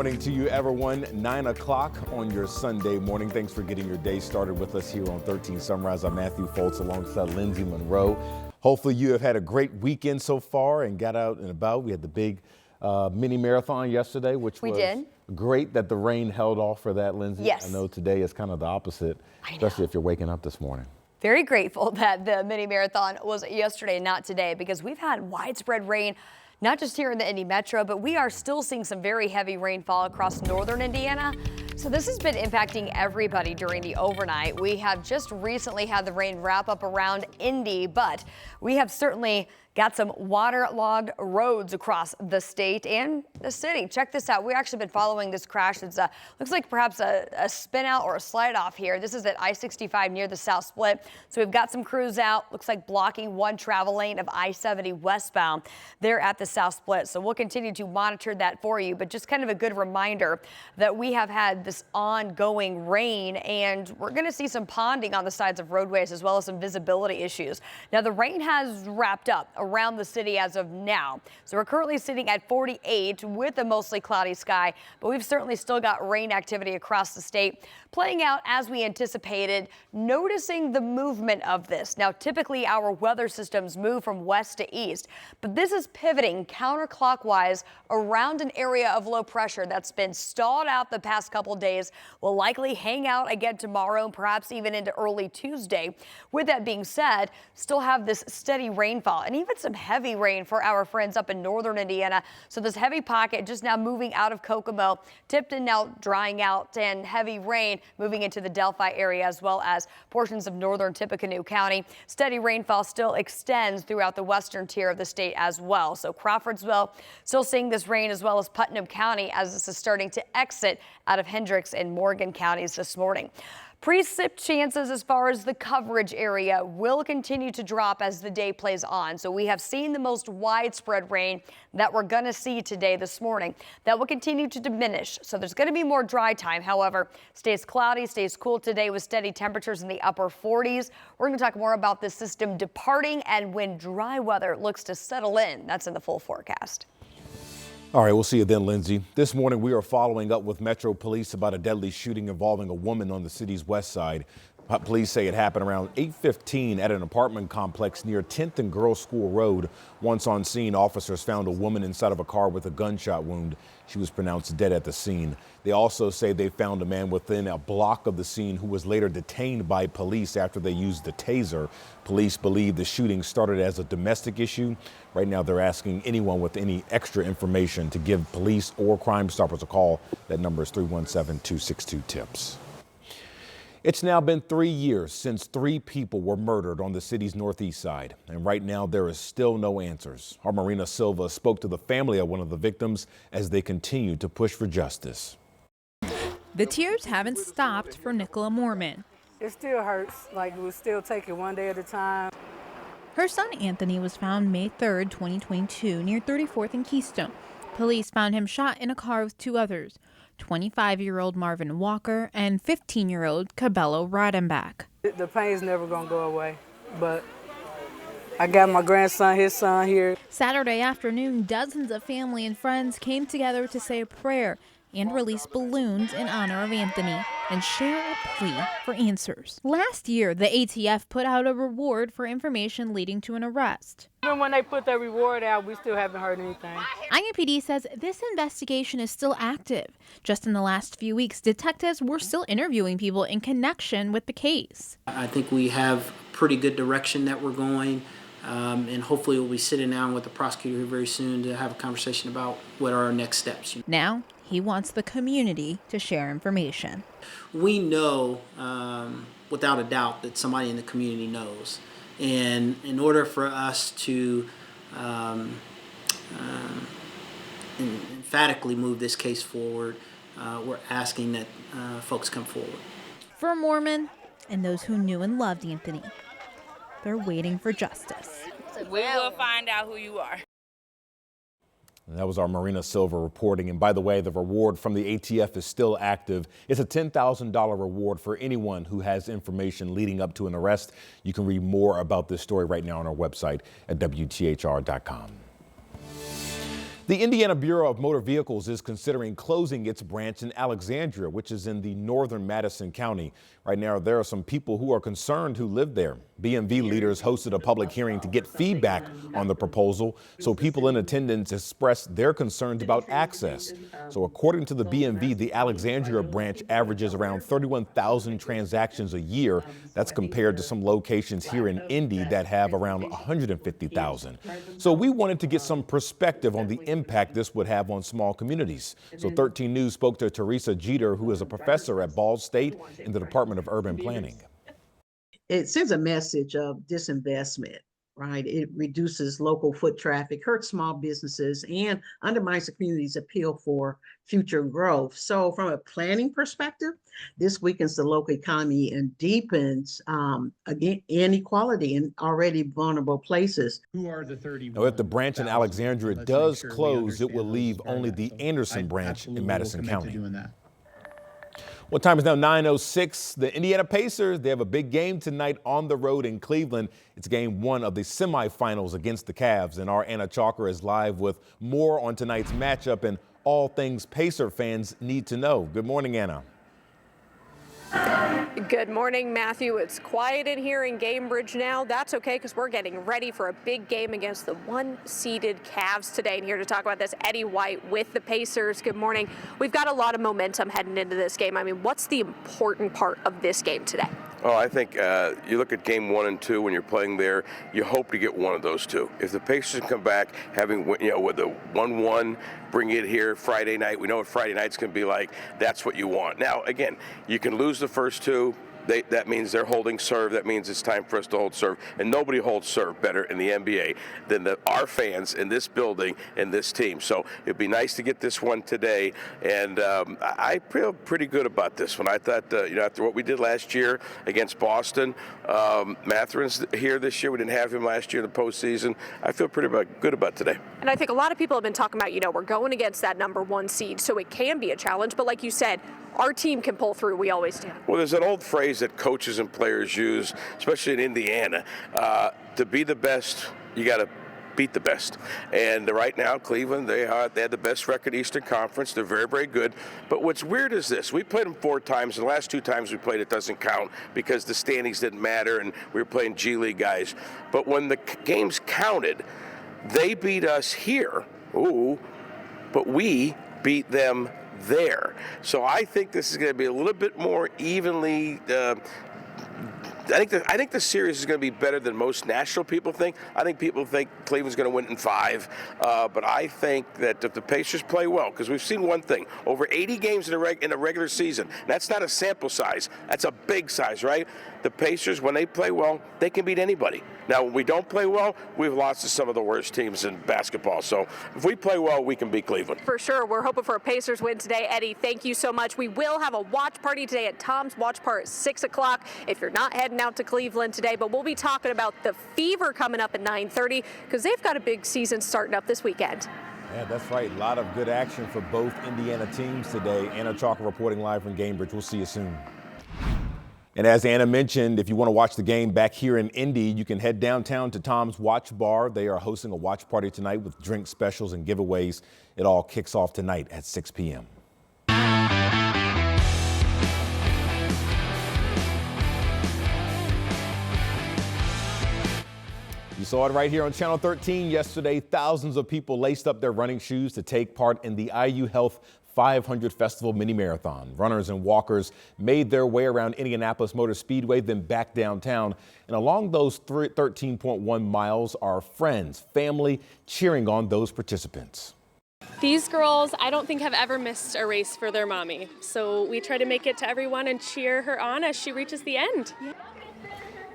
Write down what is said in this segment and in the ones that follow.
Morning to you, everyone. 9 o'clock on your Sunday morning. Thanks for getting your day started with us here on 13 Sunrise. I'm Matthew Foltz alongside Lindsay Monroe. Hopefully you have had a great weekend so far and got out and about. We had the big mini marathon yesterday, which was great that the rain held off for that, Lindsay. Yes. I know today is kind of the opposite, especially if you're waking up this morning. Very grateful that the mini marathon was yesterday, not today, because we've had widespread rain. Not just here in the Indy Metro, but we are still seeing some very heavy rainfall across northern Indiana. So this has been impacting everybody during the overnight. We have just recently had the rain wrap up around Indy, but we have certainly got some waterlogged roads across the state and the city. Check this out. We've actually been following this crash. It's looks like perhaps a spin out or a slide off here. This is at I-65 near the South Split. So we've got some crews out. Looks like blocking one travel lane of I-70 westbound there at the South Split. So we'll continue to monitor that for you. But just kind of a good reminder that we have had this ongoing rain, and we're going to see some ponding on the sides of roadways as well as some visibility issues. Now the rain has wrapped up around the city as of now. So we're currently sitting at 48 with a mostly cloudy sky, but we've certainly still got rain activity across the state playing out as we anticipated, noticing the movement of this. Now, typically our weather systems move from west to east, but this is pivoting counterclockwise around an area of low pressure that's been stalled out the past couple days, will likely hang out again tomorrow and perhaps even into early Tuesday. With that being said, still have this steady rainfall and even some heavy rain for our friends up in northern Indiana. So this heavy pocket just now moving out of Kokomo, Tipton now drying out, and heavy rain moving into the Delphi area as well as portions of northern Tippecanoe County. Steady rainfall still extends throughout the western tier of the state as well. So Crawfordsville still seeing this rain, as well as Putnam County as this is starting to exit out of Hendricks and Morgan counties this morning. Precip chances as far as the coverage area will continue to drop as the day plays on. So we have seen the most widespread rain that we're going to see today this morning. That will continue to diminish. So there's going to be more dry time. However, stays cloudy, stays cool today with steady temperatures in the upper 40s. We're going to talk more about this system departing and when dry weather looks to settle in. That's in the full forecast. All right, we'll see you then, Lindsay. This morning, we are following up with Metro Police about a deadly shooting involving a woman on the city's west side. Police say it happened around 8:15 at an apartment complex near 10th and Girls School Road. Once on scene, officers found a woman inside of a car with a gunshot wound. She was pronounced dead at the scene. They also say they found a man within a block of the scene who was later detained by police after they used the taser. Police believe the shooting started as a domestic issue. Right now, they're asking anyone with any extra information to give police or Crime Stoppers a call. That number is 317-262-TIPS. It's now been 3 years since 3 people were murdered on the city's northeast side, and right now there is still no answers. Our Marina Silva spoke to the family of one of the victims as they continue to push for justice. The tears haven't stopped for Nicola Mormon. It still hurts, like we'll still take it one day at a time. Her son Anthony was found May 3rd, 2022, near 34th and Keystone. Police found him shot in a car with 2 others. 25-year-old Marvin Walker and 15-year-old Cabello Rodenbach. The pain's never gonna go away, but I got my grandson, his son here. Saturday afternoon, dozens of family and friends came together to say a prayer and release balloons in honor of Anthony and share a plea for answers. Last year, the ATF put out a reward for information leading to an arrest. Even when they put their reward out, we still haven't heard anything. IMPD says this investigation is still active. Just in the last few weeks, detectives were still interviewing people in connection with the case. I think we have pretty good direction that we're going, and hopefully we'll be sitting down with the prosecutor here very soon to have a conversation about what are our next steps. Now, he wants the community to share information. We know without a doubt that somebody in the community knows. And in order for us to emphatically move this case forward, we're asking that folks come forward. For Mormon and those who knew and loved Anthony, they're waiting for justice. We will find out who you are. That was our Marina Silva reporting. And by the way, the reward from the ATF is still active. It's a $10,000 reward for anyone who has information leading up to an arrest. You can read more about this story right now on our website at WTHR.com. The Indiana Bureau of Motor Vehicles is considering closing its branch in Alexandria, which is in the northern Madison County. Right now, there are some people who are concerned who live there. BMV leaders hosted a public hearing to get feedback on the proposal, so people in attendance expressed their concerns about access. So according to the BMV, the Alexandria branch averages around 31,000 transactions a year. That's compared to some locations here in Indy that have around 150,000. So we wanted to get some perspective on the impact this would have on small communities. So 13 News spoke to Teresa Jeter, who is a professor at Ball State in the Department of Urban Planning. It sends a message of disinvestment, right? It reduces local foot traffic, hurts small businesses, and undermines the community's appeal for future growth. So from a planning perspective, this weakens the local economy and deepens again inequality in already vulnerable places. Who are the 30? Now, if the branch in Alexandria does close, it will leave only the Anderson branch in Madison County. Well, time is now 9:06. The Indiana Pacers, they have a big game tonight on the road in Cleveland. It's game one of the semifinals against the Cavs, and our Anna Chalker is live with more on tonight's matchup and all things Pacer fans need to know. Good morning, Anna. Good morning, Matthew. It's quiet in here in Gamebridge now. That's okay, because we're getting ready for a big game against the one-seeded Cavs today. And here to talk about this, Eddie White with the Pacers. Good morning. We've got a lot of momentum heading into this game. I mean, what's the important part of this game today? Oh, I think you look at game 1 and 2 when you're playing there, you hope to get one of those two. If the Pacers come back having, with a 1-1, bring it here Friday night, we know what Friday night's going to be like, that's what you want. Now, again, you can lose the first two. That means they're holding serve. That means it's time for us to hold serve. And nobody holds serve better in the NBA than our fans in this building and this team. So it'd be nice to get this one today. And I feel pretty good about this one. I thought, after what we did last year against Boston, Matherin's here this year. We didn't have him last year in the postseason. I feel pretty good about today. And I think a lot of people have been talking about, we're going against that number 1 seed, so it can be a challenge. But like you said, our team can pull through. We always do. Well, there's an old phrase that coaches and players use, especially in Indiana. To be the best, you got to beat the best. And right now, Cleveland, they had the best record Eastern Conference. They're very, very good. But what's weird is this. We played them 4 times. The last 2 times we played, it doesn't count because the standings didn't matter and we were playing G League guys. But when the games counted, they beat us here. But we beat them there. So I think this is going to be a little bit more evenly. I think the series is going to be better than most national people think. I think people think Cleveland's going to win in 5. But I think that if the Pacers play well, because we've seen one thing, over 80 games in a regular season, that's not a sample size. That's a big size, right? The Pacers, when they play well, they can beat anybody. Now, when we don't play well, we've lost to some of the worst teams in basketball. So if we play well, we can beat Cleveland. For sure. We're hoping for a Pacers win today. Eddie, thank you so much. We will have a watch party today at Tom's Watch Party at 6 o'clock if you're not heading out to Cleveland today. But we'll be talking about the Fever coming up at 9:30 because they've got a big season starting up this weekend. Yeah, that's right. A lot of good action for both Indiana teams today. Anna Chalker reporting live from Gamebridge. We'll see you soon. And as Anna mentioned, if you want to watch the game back here in Indy, you can head downtown to Tom's Watch Bar. They are hosting a watch party tonight with drink specials and giveaways. It all kicks off tonight at 6 p.m. You saw it right here on Channel 13 yesterday. Thousands of people laced up their running shoes to take part in the IU Health 500 Festival Mini Marathon. Runners and walkers made their way around Indianapolis Motor Speedway, then back downtown. And along those 13.1 miles are friends, family cheering on those participants. These girls, I don't think have ever missed a race for their mommy. So we try to make it to everyone and cheer her on as she reaches the end.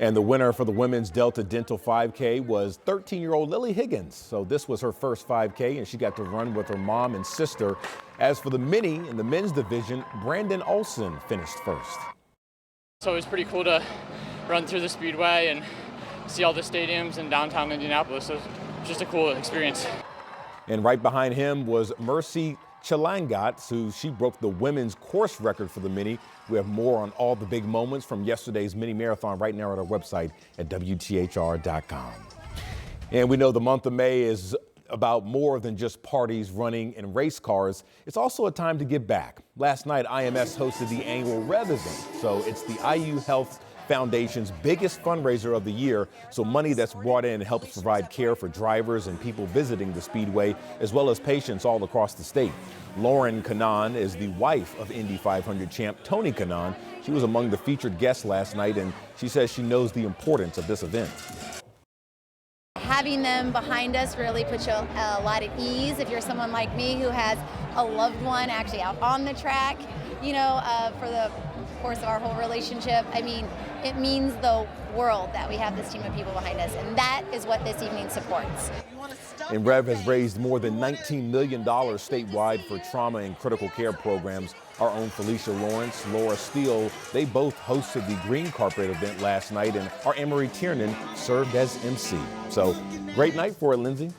And the winner for the Women's Delta Dental 5K was 13-year-old Lily Higgins. So this was her first 5K, and she got to run with her mom and sister. As for the mini in the men's division, Brandon Olson finished first. So it was pretty cool to run through the speedway and see all the stadiums in downtown Indianapolis. So it was just a cool experience. And right behind him was Mercy Chalangat, who she broke the women's course record for the mini. We have more on all the big moments from yesterday's mini marathon right now at our website at WTHR.com. And we know the month of May is about more than just parties, running, and race cars. It's also a time to give back. Last night, IMS hosted the annual Rev event, so it's the IU Health Foundation's biggest fundraiser of the year. So money that's brought in helps provide care for drivers and people visiting the Speedway, as well as patients all across the state. Lauren Kanaan is the wife of Indy 500 champ Tony Kanaan. She was among the featured guests last night, and she says she knows the importance of this event. Having them behind us really puts you a lot at ease if you're someone like me who has a loved one actually out on the track, for the course of our whole relationship. I mean, it means the world that we have this team of people behind us, and that is what this evening supports. And Rev has raised more than $19 million statewide for trauma and critical care programs. Our own Felicia Lawrence, Laura Steele, they both hosted the green carpet event last night, and our Emery Tiernan served as MC. So great night for it, Lindsay.